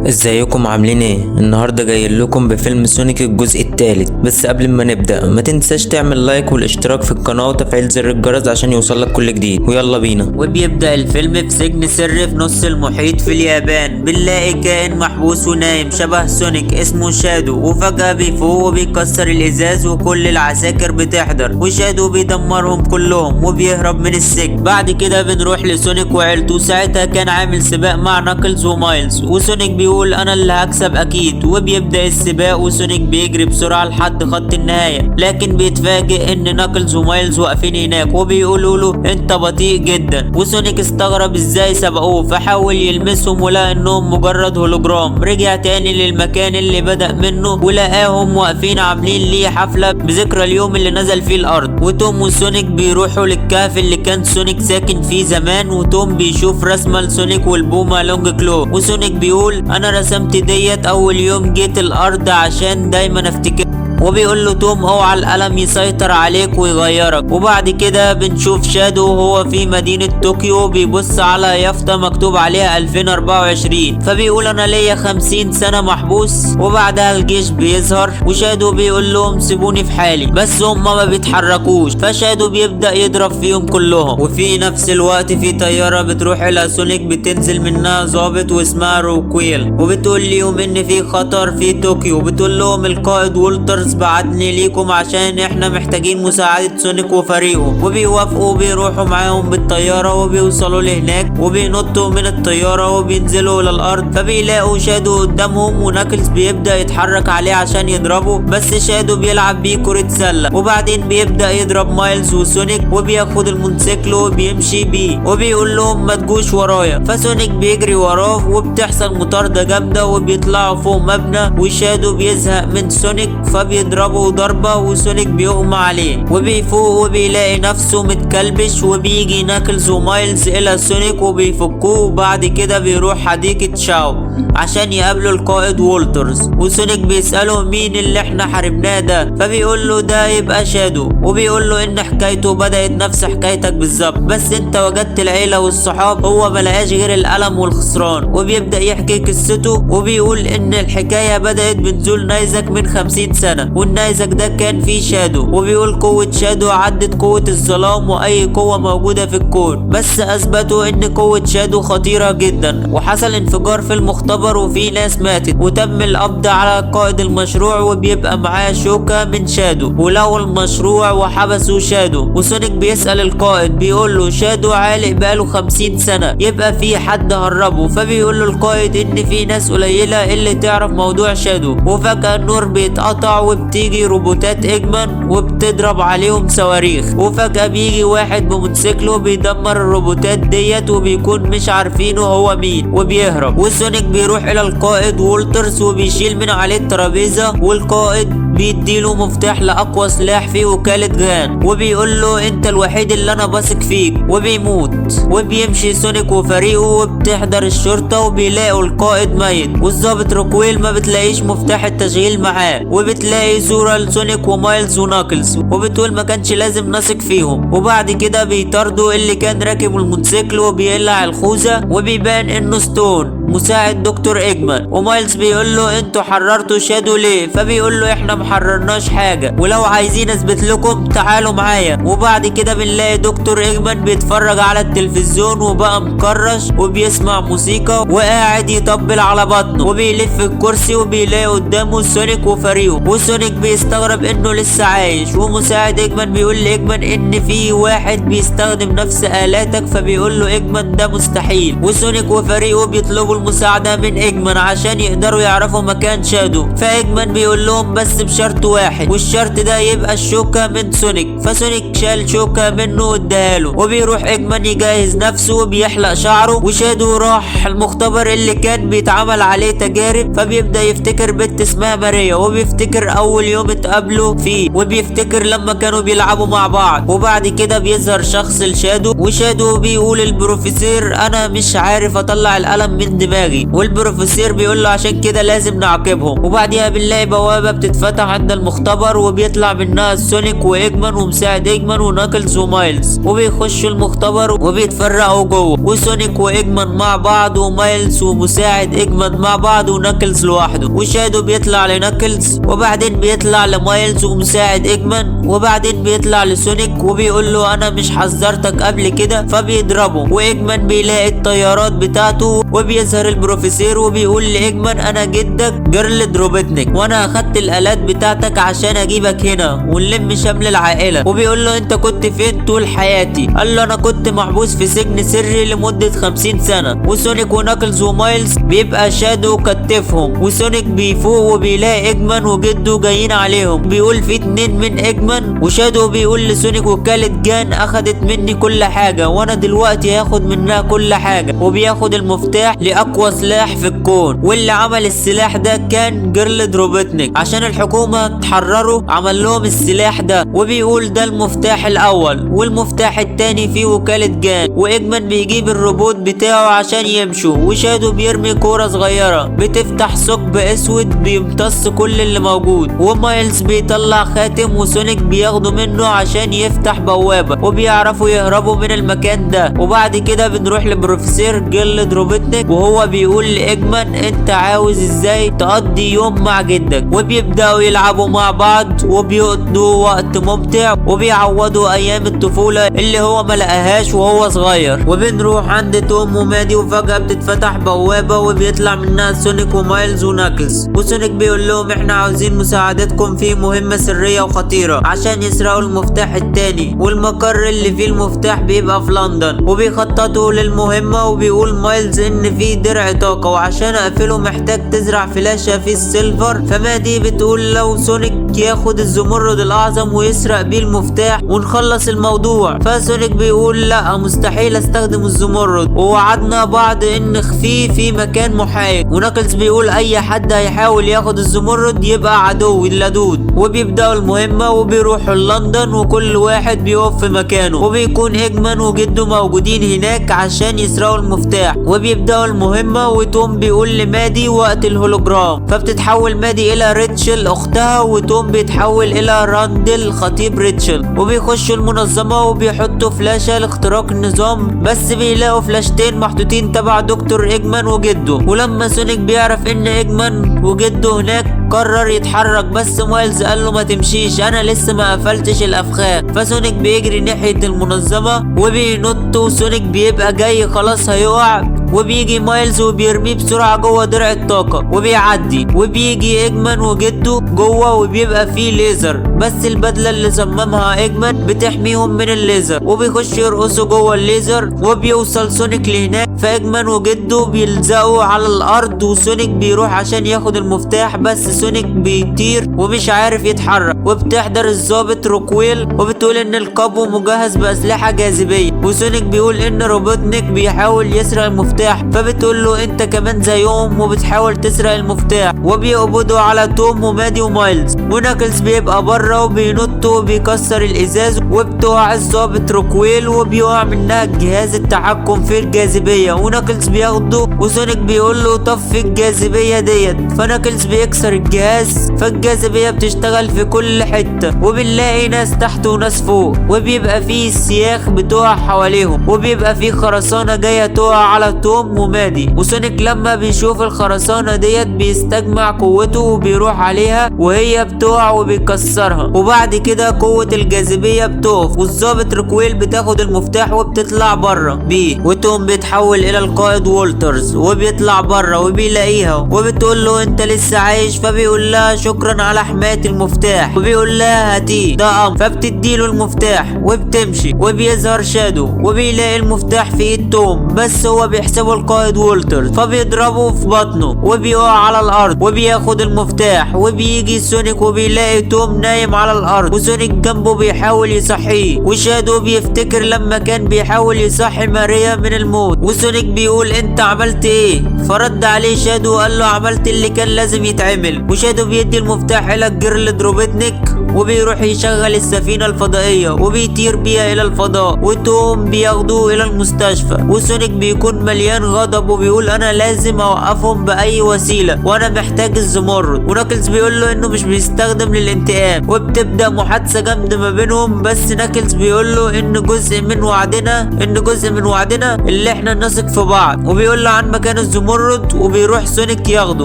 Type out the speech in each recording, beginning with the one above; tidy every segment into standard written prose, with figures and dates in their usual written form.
ازيكم عاملين ايه؟ النهارده جاي لكم بفيلم سونيك الجزء الثالث. بس قبل ما نبدأ ما تنساش تعمل لايك والاشتراك في القناة وتفعيل زر الجرس عشان يوصلك كل جديد، ويلا بينا. وبيبدأ الفيلم في سجن سري في نص المحيط في اليابان. بنلاقي كائن محبوس ونايم شبه سونيك اسمه شادو، وفجأة بيفوق وبيكسر الإزاز وكل العساكر بتحضر، وشادو بيدمرهم كلهم وبيهرب من السجن. بعد كده بنروح لسونيك وعيلته. ساعتها كان عامل سباق مع ناكلز ومايلز، وسونيك بيقول انا اللي هكسب اكيد، وبيبدأ السباق وسونيك بيجري بسرعة لحد خط النهاية، لكن بيتفاجئ ان ناكلز ومايلز واقفين هناك وبيقولوا له انت بطيء جدا. وسونيك استغرب ازاي سبقوه، فحاول يلمسهم ولقى انهم مجرد هولوجرام. رجع تاني للمكان اللي بدأ منه ولقاهم واقفين عاملين ليه حفلة بذكرى اليوم اللي نزل فيه الارض. وتوم وسونيك بيروحوا للكهف اللي كان سونيك ساكن فيه زمان، وتوم بيشوف رسمة لسونيك والبومة لونج كلو، وسونيك بيقول انا رسمت ديت اول يوم جيت الارض عشان دايما افتكر. وبيقول له توم اوعى القلم يسيطر عليك ويغيرك. وبعد كده بنشوف شادو وهو في مدينة طوكيو بيبص على يافطة مكتوب عليها 2024، فبيقول انا ليا 50 سنة محبوس. وبعدها الجيش بيظهر وشادو بيقول لهم سيبوني في حالي، بس هم ما بيتحركوش، فشادو بيبدأ يضرب فيهم كلهم. وفي نفس الوقت في طيارة بتروح الى سونيك بتنزل منها ضابط واسمها روكويل، وبتقول ليهم ان في خطر في طوكيو. بتقول لهم القائد وولترز بعتني ليكم عشان احنا محتاجين مساعدة سونيك وفريقه. وبيوافقوا وبيروحوا معاهم بالطيارة وبيوصلوا لهناك وبينطوا من الطيارة وبينزلوا للأرض، فبيلاقوا شادو قدامهم وناكلز بيبدأ يتحرك عليه عشان يضربه، بس شادو بيلعب بيه كرة سلة. وبعدين بيبدأ يضرب مايلز وسونيك وبياخد الموتوسيكل وبيمشي بيه وبيقول لهم ما تجوش ورايا، فسونيك بيجري وراه وبتحصل مطاردة جامدة وبيطلعوا فوق مبنى، وشادو بيزهق من سونيك فبيضربه ضربة وسونيك بيغمى عليه وبيفوق وبيلاقي نفسه متكلبش. وبيجي ناكلز ومايلز الى سونيك وبيفكوه، وبعد كده بيروح حديقة شاو عشان يقابلوا القائد وولترز. وسونيك بيسأله مين اللي احنا حاربناه ده، فبيقول له ده يبقى شادو، وبيقول له ان حكايته بدأت نفس حكايتك بالظبط، بس انت وجدت العيلة والصحاب، هو ملقاش غير الألم والخسران. وبيبدأ يحكي قصته وبيقول ان الحكاية بدأت بنزول نيزك من 50 سنة، والنيزك ده كان فيه شادو، وبيقول قوة شادو عدت قوة الظلام واي قوة موجودة في الكون، بس اثبتوا ان قوة شادو خطيرة جدا. وحصل انفجار في المختبر وفي ناس ماتت، وتم القبض على قائد المشروع وبيبقى معاه شوكة من شادو، ولو المشروع وحبسوا شادو. وسونيك بيسأل القائد بيقول له شادو عالق بقاله 50 سنة، يبقى في حد هربه، فبيقول له القائد ان في ناس قليلة اللي تعرف موضوع شادو. وفجأة النور بيتقطع وبتيجي روبوتات اجمان وبتضرب عليهم صواريخ، وفجأة بيجي واحد بموتوسيكله بيدمر الروبوتات ديت وبيكون مش عارفينه هو مين وبيهرب. وسونيك بيروح الى القائد وولترز وبيشيل من عليه الترابيزة، والقائد بيديله مفتاح لأقوى سلاح في وكالة غان وبيقول له انت الوحيد اللي انا بثق فيك، وبيموت. وبيمشي سونيك وفريقه وبتحضر الشرطة وبيلاقوا القائد ميت، والضابط روكويل ما بتلاقيش مفتاح التشغيل معاه، وبتلاقي صورة لسونيك ومايلز وناكلز وبتقول ما كانش لازم نثق فيهم. وبعد كده بيطاردوا اللي كان راكب الموتوسيكل وبيقلع الخوذة وبيبان انه ستون مساعد دكتور اجمان. ومايلز بيقول له انتوا حررتوا شادو ليه، فبيقول له احنا محررناش حاجة، ولو عايزين اثبت لكم تعالوا معايا. وبعد كده بنلاقي دكتور اجمان بيتفرج على التلفزيون وبقى مكرش وبيسمع موسيقى وقاعد يطبل على بطنه، وبيلف الكرسي وبيلاقي قدامه سونيك وفريقه. وسونيك بيستغرب انه لسه عايش، ومساعد اجمان بيقول لاجمان ان في واحد بيستخدم نفس آلاتك، فبيقول له اجمان ده مستحيل. وسونيك وفريقه بيطلبوا المساعدة من اجمان عشان يقدروا يعرفوا مكان شادو، فاجمان بيقول لهم بس بشرط واحد، والشرط ده يبقى الشوكة من سونيك. فسونيك شال شوكة منه واداهاله، وبيروح اجمان يجهز نفسه وبيحلق شعره. وشادو راح المختبر اللي كان بيتعمل عليه تجارب، فبيبدأ يفتكر بنت اسمها ماريا، وبيفتكر اول يوم اتقابلوا فيه، وبيفتكر لما كانوا بيلعبوا مع بعض. وبعد كده بيظهر شخص لشادو، وشادو بيقول البروفيسور انا مش عارف اطلع القلم من دماغي، والبروفيسور بيقول له عشان كده لازم نعاقبهم. وبعديها بنلاقي بوابة بتتفتح عند المختبر وبيطلع منها سونيك وايجمان ومساعد ايجمان وناكلز ومايلز، وبيخشوا المختبر وبيتفرقوا جوه، وسونيك وايجمان مع بعض ومايلز ومساعد ايجمان مع بعض وناكلز لوحده، وشادو بيطلع لناكلز وبعدين بيطلع لمايلز ومساعد ايجمان وبعدين بيطلع لسونيك وبيقول له انا مش حذرتك قبل كده، فبيضربه. وايجمان بيلاقي الطيارات بتاعته وبيظهر البروفيسور وبيقول لايجمان انا جدك جيرل دروبتنيك وانا اخدت الالات بتاعتك عشان اجيبك هنا ونلم شمل العائله. وبيقول له انت كنت فين طول حياتي؟ قال له انا كنت محبوس في سجن سري لمده 50 سنه. وسونيك وناكلز ومايلز بيبقى شادو كتفهم، وسونيك بيفوق وبيلاقي ايجمان وجده جايين عليهم، بيقول في 2 من ايجمان. وشادو بيقول لسونيك وكالة جان اخدت مني كل حاجه وانا دلوقتي هاخد منها كل حاجه، وبياخد المفتاح لاقوى سلاح في الكون، واللي عمل السلاح ده كان جيرل دروبتنيك. عشان الحكومه تحرره عمل لهم السلاح ده، وبيقول ده المفتاح الاول، والمفتاح التاني فيه وكالة جان. وايجمان بيجيب الروبوت بتاعه عشان يمشوا، وشادو بيرمي كوره صغيره بتفتح ثقب اسود بيمتص كل اللي موجود، ومايلز بيطلع خاتم وسونيك بياخده منه عشان يفتح بوابه، وبيعرفوا يهربوا من المكان ده. وبعد كده بنروح لبروفيسور جيرل دروبتنيك وهو بيقول لايجمان انت عاوز ازاي تقضي يوم مع جدك، وبيبداوا يلعبوا مع بعض وبيقضوا وقت ممتع وبيعوضوا ايام الطفوله اللي هو ما لقاهاش وهو صغير. وبنروح عند توم ومادي وفجاه بتتفتح بوابه وبيطلع منها سونيك ومايلز وناكلز، وسونيك بيقول لهم احنا عاوزين مساعدتكم في مهمه سريه وخطيره عشان يسرقوا المفتاح التاني، والمقر اللي فيه المفتاح بيبقى في لندن. وبيخططوا للمهمه وبيقول مايلز ان في درع طاقه وعشان اقفله محتاج تزرع فلاشه فيه السيلفر. فمادي بتقول لو سونيك ياخد الزمرد الاعظم ويسرق بيه المفتاح ونخلص الموضوع. فسونيك بيقول لا مستحيل استخدم الزمرد، ووعدنا بعض ان نخفيه في مكان محايد. وناكلز بيقول اي حد هيحاول ياخد الزمرد يبقى عدو اللدود. وبيبداوا المهمه وبيروحوا لندن وكل واحد بيقف في مكانه، وبيكون ايجمان وجده موجودين هناك عشان يسرقوا المفتاح. وبيبداوا المهمه وتوم بيقول لمادي وقت الهولوجرام، فبتتحول مادي الى ريتشل اختها وتوم بيتحول الى راندل خطيب ريتشل. وبيخشوا المنظمه وبيحطوا فلاشه لاختراق النظام، بس بيلاقوا فلاشتين محطوطين تبع دكتور ايجمان وجده. ولما سونيك بيعرف ان ايجمان وجده هناك قرر يتحرك، بس مايلز قال له ما تمشيش انا لسه ما قفلتش الافخاخ. فسونيك بيجري ناحيه المنظمه وبينط، وسونيك بيبقى جاي خلاص هيقع، وبيجي مايلز وبيرميه بسرعه جوه درع الطاقه وبيعدي، وبيجي ايجمان وجده جوه وبيبقى فيه ليزر، بس البدله اللي صممها ايجمان بتحميهم من الليزر. وبيخشوا يرقصوا جوه الليزر وبيوصل سونيك لهناك، فايجمان وجده بيلزقوا على الارض وسونيك بيروح عشان ياخد المفتاح، بس سونيك بيطير ومش عارف يتحرك. وبتحضر الضابط روكويل وبتقول ان القبو مجهز باسلحه جاذبيه، وسونيك بيقول ان روبوتنيك بيحاول يسرق المفتاح، فبتقول له انت كمان زيهم وبتحاول تسرق المفتاح. وبيقبضوا على توم ومادي ومايلز، وناكلز بيبقى بره وبينط وبيكسر الازاز، وبتقع الضابط روكويل وبيقع منها جهاز التحكم في الجاذبيه، وناكلز بياخده وسونيك بيقول له طفي الجاذبيه ديت. فناكلز بيكسر الجهاز، فالجاذبيه بتشتغل في كل حته، وبنلاقي ناس تحت وناس فوق، وبيبقى فيه السياخ بتقع حواليهم، وبيبقى فيه خرسانه جايه تقع على توم ومادي. وسونيك لما بيشوف الخرسانه ديت بيستجمع قوته وبيروح عليها وهي بتقع وبيكسرها، وبعد كده قوه الجاذبيه بتقف، والضابط ريكويل بتاخد المفتاح وبتطلع بره بيه. وتوم بيتحول الى القائد وولترز وبيطلع بره وبيلاقيها وبتقول له انت لسه عايش، فبيقول لها شكرا على حمايه المفتاح، وبيقول لها هاتيه ده امر، فبتديله المفتاح وبتمشي. وبيظهر شادو وبيلاقي المفتاح في ايد توم، بس هو بيحسبه القائد وولترز، فبيضربه في بطنه وبيقع على الارض وبياخد المفتاح. وبيجي سونيك وبيلاقي توم نايم على الارض، وسونيك جنبه بيحاول يصحيه، وشادو بيفتكر لما كان بيحاول يصحي ماريا من الموت، فسونيك بيقول انت عملت ايه؟ فرد عليه شادو وقال له عملت اللي كان لازم يتعمل. وشادو بيدي المفتاح الى الجيرل روبوتنيك وبيروح يشغل السفينة الفضائية وبيطير بيها الى الفضاء، وتوم بياخدوه الى المستشفى. وسونيك بيكون مليان غضب وبيقول انا لازم اوقفهم باي وسيلة وانا محتاج الزمرد. وناكلز بيقول له انه مش بيستخدم للانتقام، وبتبدأ محادثة جامدة ما بينهم. بس ناكلز بيقول له ان جزء من وعدنا اللي احنا نثق في بعض، وبيقول له عن مكان الزمرد. وبيروح سونيك ياخده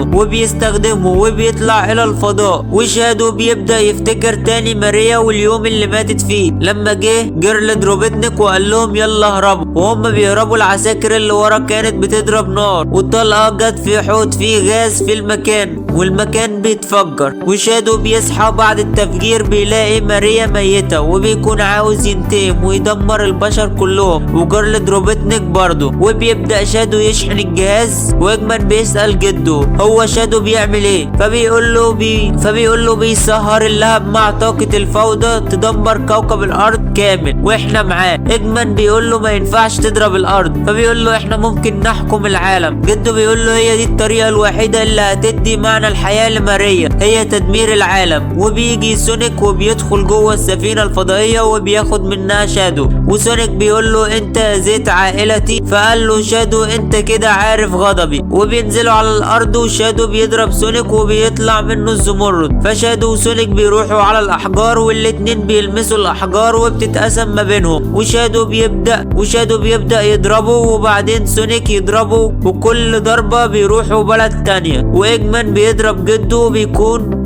وبيستخدمه وبيطلع الى الفضاء. وشادو بيبدأ يفتكر تاني ماريا واليوم اللي ماتت فيه لما جه جيرل روبوتنيك وقال لهم يلا اهربوا. وهم بيهربوا العساكر اللي ورا كانت بتضرب نار، والطلقه جت في حوض فيه غاز في المكان والمكان بيتفجر. وشادو بيصحى بعد التفجير بيلاقي ماريا ميتة وبيكون عاوز ينتقم ويدمر البشر كلهم وجيرل روبوتنيك برضه. وبيبدأ شادو يشحن الجهاز، واجمن بيسأل جده هو شادو بيعمل ايه، فبيقول له بيسهر اللهب مع طاقة الفوضى تدمر كوكب الارض كامل واحنا معاه. اجمن بيقول له ما ينفعش تضرب الارض، فبيقول له احنا ممكن نحكم العالم. جده بيقول له هي دي الطريقة الوحيدة اللي هتدي معنى الحياة لماريا، هي تدمير العالم. وبيجي سونيك وبيدخل جوه السفينة الفضائية وبياخد منها شادو. وسونيك بيقول له انت اذيت عائلتي، فقال له شادو انت كده عارف غضبي. وبينزلوا على الارض وشادو بيضرب سونيك وبيطلع منه الزمرد. فشادو وسونيك بيروحوا على الاحجار والاتنين بيلمسوا الاحجار وبتتقسم ما بينهم. وشادو بيبدأ يضربه، وبعدين سونيك يضربه، وكل ضربة بيروحوا بلد تانية. واجمن بيضرب جده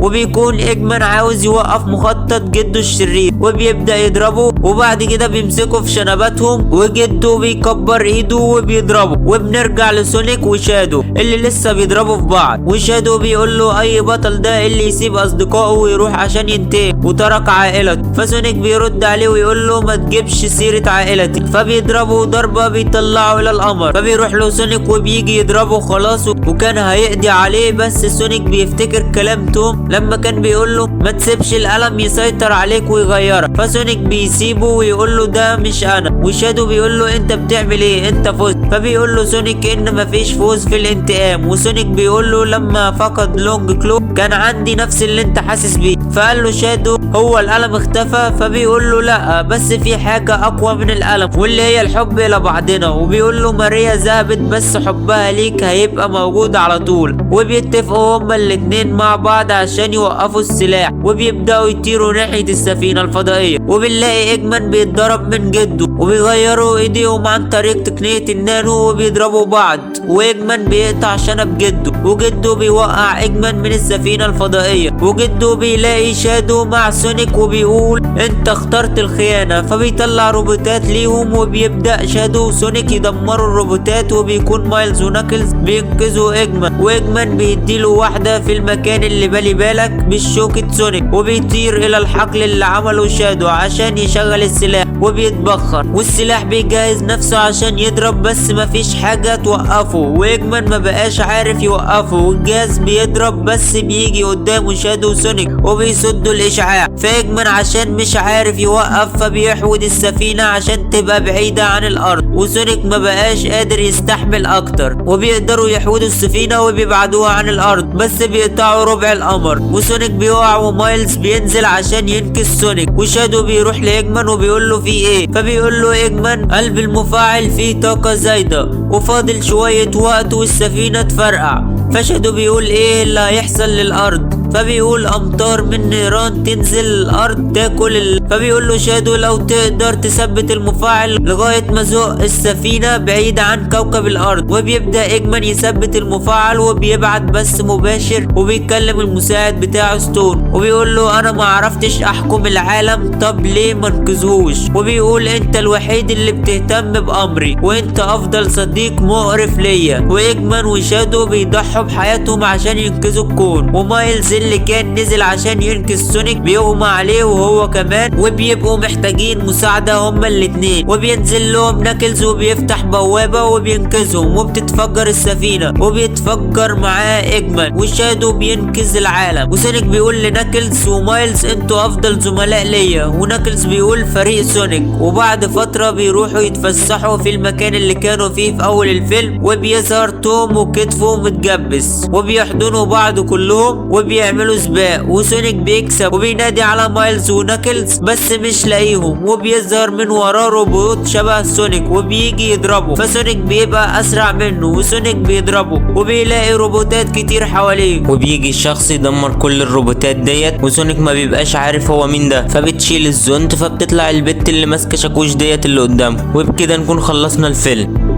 وبيكون اجمن عاوز يوقف مخطط جده الشرير وبيبدأ يضربه. وبعد كده بيمسكوا في شنباتهم وجده بيكبر ايده وبيضربه. وبنرجع لسونيك وشادو اللي لسه بيضربوا في بعض. وشادو بيقول له اي بطل ده اللي يسيب اصدقائه ويروح عشان ينتقم وترك عائلته. فسونيك بيرد عليه ويقول له ما تجيبش سيرة عائلتك. فبيضربه ضربة بيطلعه الى القمر. فبيروح له سونيك وبيجي يضربه خلاص وكان هيقضي عليه. بس سونيك بيفتكر كلام توم لما كان بيقول له ما تسيبش القلم يسيطر عليك ويغيرك. فسونيك بيسيبه ويقول له ده مش انا. وشادو بيقول له انت بتعمل ايه، انت فزت. فبيقول له سونيك ان مفيش فوز في الانتقام. وسونيك بيقول له لما فقد لونج كلو كان عندي نفس اللي انت حاسس بيه. فقال له شادو هو القلم اختفى. فبيقول له لا، بس في حاجة اقوى من القلم واللي هي الحب الى بعضنا. وبيقول له ماريا ذهبت بس حبها ليك هيبقى موجود على طول. وبيتفقوا هما الاتنين مع بعض عشان يوقفوا السلاح وبيبدأوا يطيروا ناحية السفينة الفضائية. وبنلاقي اجمن بيتضرب من جده وبيغيروا ايديهم عن طريق تقنية النانو وبيضربوا بعض. واجمن بيقطع شنب جده وجده بيوقع اجمن من السفينة الفضائية. وجده بيلاقي شادو مع سونيك وبيقول انت اخترت الخيانة. فبيطلع روبوتات ليهم وبيبدأ شادو وسونيك يدمروا الروبوتات. وبيكون مايلز وناكلز بينقذوا اجمن. واجمن بيديله واحدة في المكان اللي بالك بالشوكة سونيك وبيطير الى الحقل اللي عمله شادو عشان يشغل السلاح وبيتبخر. والسلاح بيجهز نفسه عشان يضرب بس مفيش حاجة توقفه. واجمن ما بقاش عارف يوقفه والجهاز بيضرب بس بيجي قدامه شادو وسونيك وبيصدوا الاشعاع. فاجمن عشان مش عارف يوقف فبيحود السفينة عشان تبقى بعيدة عن الارض. وسونيك ما بقاش قادر يستحمل اكتر وبيقدروا يحودوا السفينة وبيبعدوها عن الارض بس بيقطعوا ربع القمر. وسونيك بيقع ومايلز بينزل عشان ينقذ سونيك. وشادو بيروح لاجمن وبيقول له في ايه. فبيقول له اجمن قلب المفاعل فيه طاقة زايدة وفاضل شوية وقت والسفينة تفرقع. فشادو بيقول ايه اللي هيحصل للارض. فبيقول امطار من نيران تنزل الارض تاكل فبيقول له شادو لو تقدر تثبت المفاعل لغاية ما زق السفينة بعيد عن كوكب الارض. وبيبدأ اجمن يثبت المفاعل وبيبعت بس مباشر وبيكلم المساعد بتاعه ستون وبيقول له انا ما عرفتش احكم العالم، طب ليه ما انقذهوش. وبيقول انت الوحيد اللي بتهتم بامري وانت افضل صديق مقرف ليا. واجمن وشادو بيضحوا بحياتهم عشان ينقذوا الكون. ومايلز اللي كان نزل عشان ينقذ سونيك بيغمى عليه وهو كمان، وبيبقوا محتاجين مساعدة هما الاتنين، وبينزل لهم ناكلز وبيفتح بوابة وبينقذهم، وبتتفجر السفينة وبيتفجر معاه اجمل، وشادو بينقذ العالم. وسونيك بيقول لناكلز ومايلز انتوا افضل زملاء ليا، وناكلز بيقول فريق سونيك. وبعد فترة بيروحوا يتفسحوا في المكان اللي كانوا فيه في اول الفيلم، وبيظهر توم وكتفه متجبس، وبيحضنوا بعض كلهم وبيعملوا سباق، وسونيك بيكسب وبينادي على مايلز وناكلز بس مش لاقيهم، وبيظهر من وراه روبوت شبه سونيك وبيجي يضربه، فسونيك بيبقى اسرع منه وسونيك بيضربه، وبيلاقي روبوتات كتير حواليه، وبيجي شخص يدمر كل الروبوتات ديت، وسونيك ما بيبقاش عارف هو مين ده، فبتشيل الزونت فبتطلع البت اللي ماسكه شاكوش ديت اللي قدامه. وبكده نكون خلصنا الفيلم.